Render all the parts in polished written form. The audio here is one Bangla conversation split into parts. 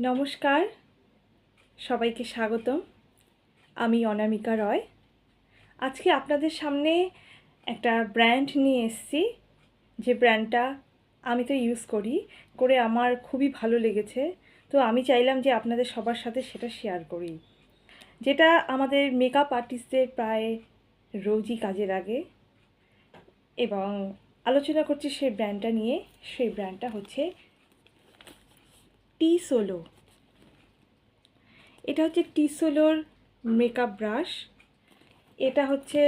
নমস্কার, সবাইকে স্বাগতম। আমি অনামিকা রয়। আজকে আপনাদের সামনে একটা ব্র্যান্ড নিয়ে এসেছি, যে ব্র্যান্ডটা আমি তো ইউজ করে আমার খুবই ভালো লেগেছে। তো আমি চাইলাম যে আপনাদের সবার সাথে সেটা শেয়ার করি, যেটা আমাদের মেকআপ আর্টিস্টদের প্রায় রোজই কাজে লাগে। এবং আলোচনা করছি সেই ব্র্যান্ডটা নিয়ে। সেই ব্র্যান্ডটা হচ্ছে টিসোলো। এটা হচ্ছে টিসোলোর মেকআপ ব্রাশ। এটা হচ্ছে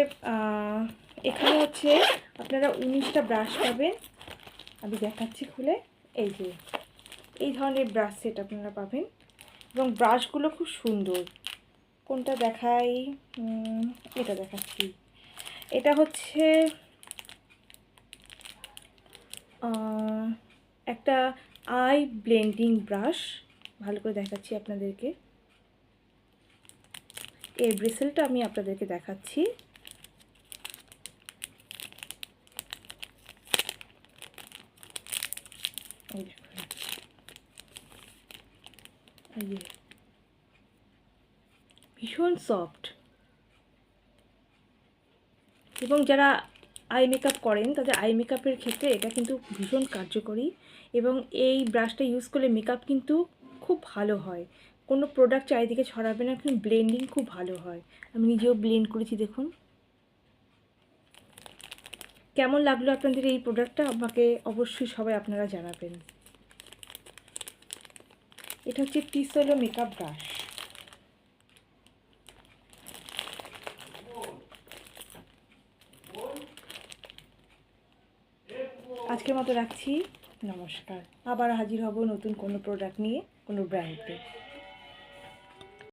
এখানে হচ্ছে আপনারা 19টা ব্রাশ পাবেন। আমি দেখাচ্ছি খুলে। এই যে এই ধরনের ব্রাশ সেট আপনারা পাবেন, এবং ব্রাশগুলো খুব সুন্দর। কোনটা দেখাই? এটা দেখাচ্ছি। এটা হচ্ছে একটা আই ব্লেন্ডিং ব্রাশ। ভালো করে দেখাচ্ছি আপনাদেরকে। এর ব্রিসেলটা আমি আপনাদেরকে দেখাচ্ছি। ভীষণ সফট, এবং যারা আই মেকআপ করেন তাদের আই মেকআপের ক্ষেত্রে এটা কিন্তু ভীষণ কার্যকরী। এবং এই ব্রাশটা ইউজ করলে মেকআপ কিন্তু খুব ভালো হয়, কোনো প্রোডাক্ট চারিদিকে ছড়াবে না, কিন্তু ব্লেন্ডিং খুব ভালো হয়। আমি নিজেও ব্লেন্ড করেছি, দেখুন কেমন লাগলো আপনাদের এই প্রোডাক্টটা। আমাকে অবশ্যই সবাই আপনারা জানাবেন। এটা হচ্ছে টিসোলো মেকআপ ব্রাশ। আজকের মতো রাখছি। নমস্কার। আবার হাজির হব নতুন কোনো প্রোডাক্ট নিয়ে, কোনো ব্র্যান্ড নিয়ে।